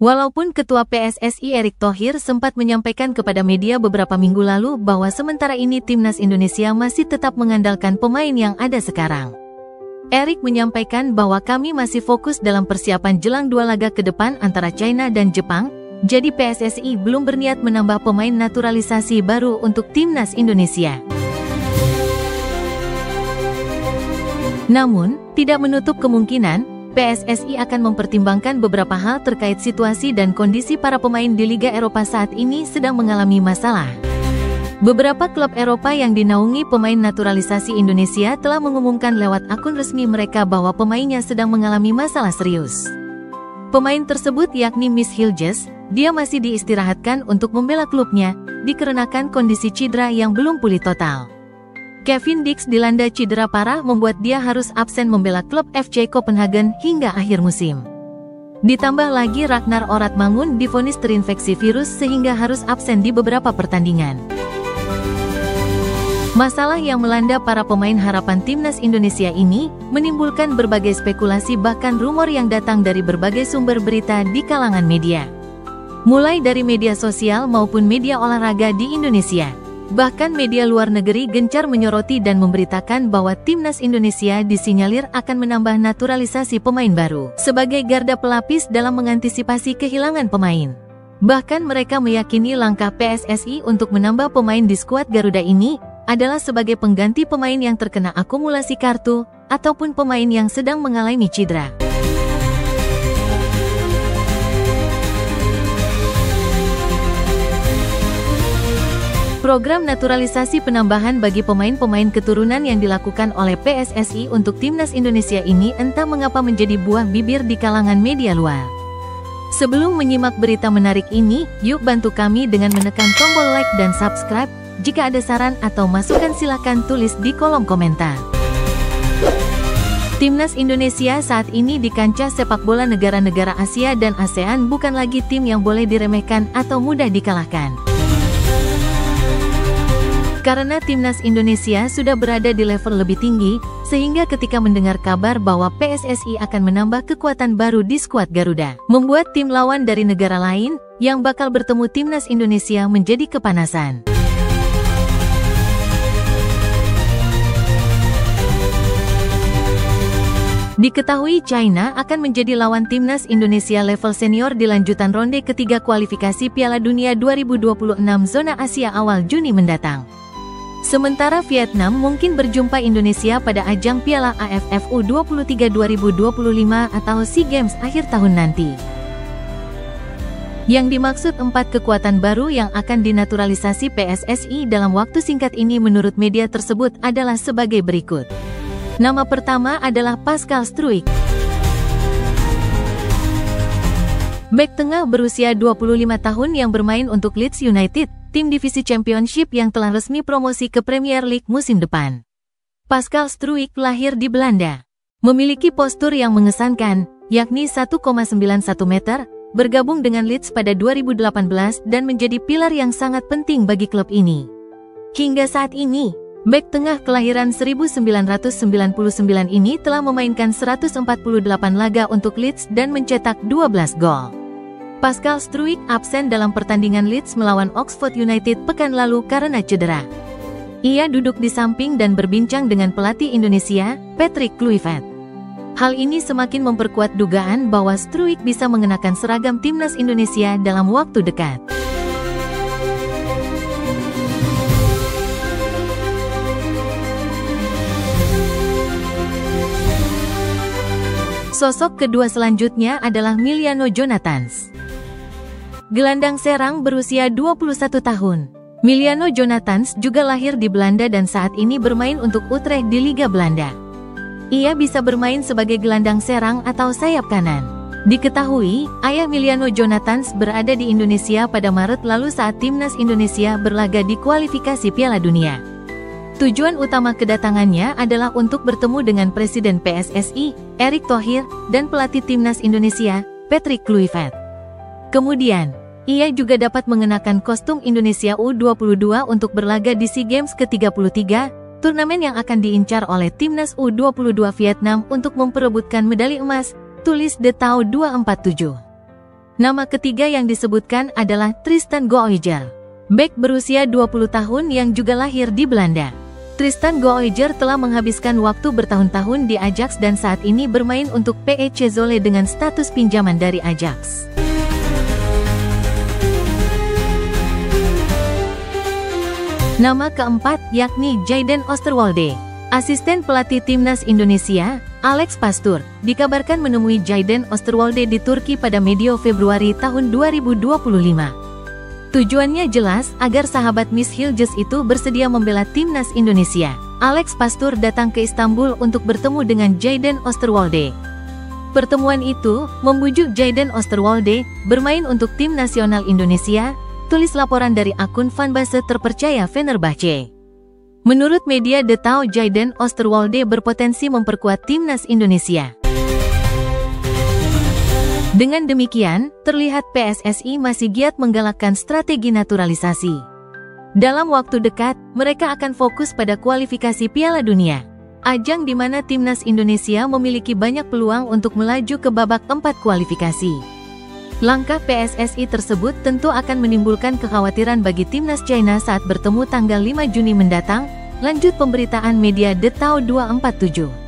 Walaupun Ketua PSSI Erick Thohir sempat menyampaikan kepada media beberapa minggu lalu bahwa sementara ini Timnas Indonesia masih tetap mengandalkan pemain yang ada sekarang. Erick menyampaikan bahwa kami masih fokus dalam persiapan jelang 2 laga ke depan antara China dan Jepang, jadi PSSI belum berniat menambah pemain naturalisasi baru untuk Timnas Indonesia. Namun, tidak menutup kemungkinan PSSI akan mempertimbangkan beberapa hal terkait situasi dan kondisi para pemain di Liga Eropa saat ini sedang mengalami masalah. Beberapa klub Eropa yang dinaungi pemain naturalisasi Indonesia telah mengumumkan lewat akun resmi mereka bahwa pemainnya sedang mengalami masalah serius. Pemain tersebut yakni Miss Hilges, dia masih diistirahatkan untuk membela klubnya, dikarenakan kondisi cedera yang belum pulih total. Kevin Dix dilanda cedera parah membuat dia harus absen membela klub FC Copenhagen hingga akhir musim. Ditambah lagi Ragnar Oratmangun divonis terinfeksi virus sehingga harus absen di beberapa pertandingan. Masalah yang melanda para pemain harapan Timnas Indonesia ini menimbulkan berbagai spekulasi bahkan rumor yang datang dari berbagai sumber berita di kalangan media. Mulai dari media sosial maupun media olahraga di Indonesia. Bahkan media luar negeri gencar menyoroti dan memberitakan bahwa Timnas Indonesia disinyalir akan menambah naturalisasi pemain baru sebagai garda pelapis dalam mengantisipasi kehilangan pemain. Bahkan mereka meyakini langkah PSSI untuk menambah pemain di skuad Garuda ini adalah sebagai pengganti pemain yang terkena akumulasi kartu ataupun pemain yang sedang mengalami cedera. Program naturalisasi penambahan bagi pemain-pemain keturunan yang dilakukan oleh PSSI untuk Timnas Indonesia ini entah mengapa menjadi buah bibir di kalangan media luar. Sebelum menyimak berita menarik ini, yuk bantu kami dengan menekan tombol like dan subscribe. Jika ada saran atau masukan silakan tulis di kolom komentar. Timnas Indonesia saat ini di kancah sepak bola negara-negara Asia dan ASEAN bukan lagi tim yang boleh diremehkan atau mudah dikalahkan. Karena Timnas Indonesia sudah berada di level lebih tinggi, sehingga ketika mendengar kabar bahwa PSSI akan menambah kekuatan baru di skuad Garuda, membuat tim lawan dari negara lain, yang bakal bertemu Timnas Indonesia menjadi kepanasan. Diketahui China akan menjadi lawan Timnas Indonesia level senior di lanjutan ronde ketiga kualifikasi Piala Dunia 2026 zona Asia awal Juni mendatang. Sementara Vietnam mungkin berjumpa Indonesia pada ajang Piala AFF U23 2025 atau SEA Games akhir tahun nanti. Yang dimaksud 4 kekuatan baru yang akan dinaturalisasi PSSI dalam waktu singkat ini menurut media tersebut adalah sebagai berikut. Nama pertama adalah Pascal Struijk. Bek tengah berusia 25 tahun yang bermain untuk Leeds United, tim divisi Championship yang telah resmi promosi ke Premier League musim depan. Pascal Struijk lahir di Belanda. Memiliki postur yang mengesankan, yakni 1,91 meter, bergabung dengan Leeds pada 2018 dan menjadi pilar yang sangat penting bagi klub ini. Hingga saat ini, bek tengah kelahiran 1999 ini telah memainkan 148 laga untuk Leeds dan mencetak 12 gol. Pascal Struijk absen dalam pertandingan Leeds melawan Oxford United pekan lalu karena cedera. Ia duduk di samping dan berbincang dengan pelatih Indonesia, Patrick Kluivert. Hal ini semakin memperkuat dugaan bahwa Struijk bisa mengenakan seragam Timnas Indonesia dalam waktu dekat. Sosok kedua selanjutnya adalah Miliano Jonathans. Gelandang serang berusia 21 tahun. Miliano Jonathans juga lahir di Belanda dan saat ini bermain untuk Utrecht di Liga Belanda. Ia bisa bermain sebagai gelandang serang atau sayap kanan. Diketahui, ayah Miliano Jonathans berada di Indonesia pada Maret lalu saat Timnas Indonesia berlaga di kualifikasi Piala Dunia. Tujuan utama kedatangannya adalah untuk bertemu dengan Presiden PSSI, Erick Thohir, dan pelatih Timnas Indonesia, Patrick Kluivert. Kemudian, ia juga dapat mengenakan kostum Indonesia U22 untuk berlaga di SEA Games ke-33, turnamen yang akan diincar oleh Timnas U22 Vietnam untuk memperebutkan medali emas, tulis The Tau 247. Nama ketiga yang disebutkan adalah Tristan Goijer, bek berusia 20 tahun yang juga lahir di Belanda. Tristan Goijer telah menghabiskan waktu bertahun-tahun di Ajax dan saat ini bermain untuk PEC Zwolle dengan status pinjaman dari Ajax. Nama keempat yakni Jayden Oosterwolde. Asisten pelatih timnas Indonesia, Alex Pastoor, dikabarkan menemui Jayden Oosterwolde di Turki pada medio Februari tahun 2025. Tujuannya jelas agar sahabat Miss Hilges itu bersedia membela timnas Indonesia. Alex Pastoor datang ke Istanbul untuk bertemu dengan Jayden Oosterwolde. Pertemuan itu membujuk Jayden Oosterwolde bermain untuk tim nasional Indonesia, tulis laporan dari akun fanbase terpercaya Fenerbahce. Menurut media The Tau, Jayden Oosterwolde berpotensi memperkuat timnas Indonesia. Dengan demikian, terlihat PSSI masih giat menggalakkan strategi naturalisasi. Dalam waktu dekat, mereka akan fokus pada kualifikasi Piala Dunia, ajang di mana timnas Indonesia memiliki banyak peluang untuk melaju ke babak 4 kualifikasi. Langkah PSSI tersebut tentu akan menimbulkan kekhawatiran bagi timnas China saat bertemu tanggal 5 Juni mendatang, lanjut pemberitaan media The Tau 247.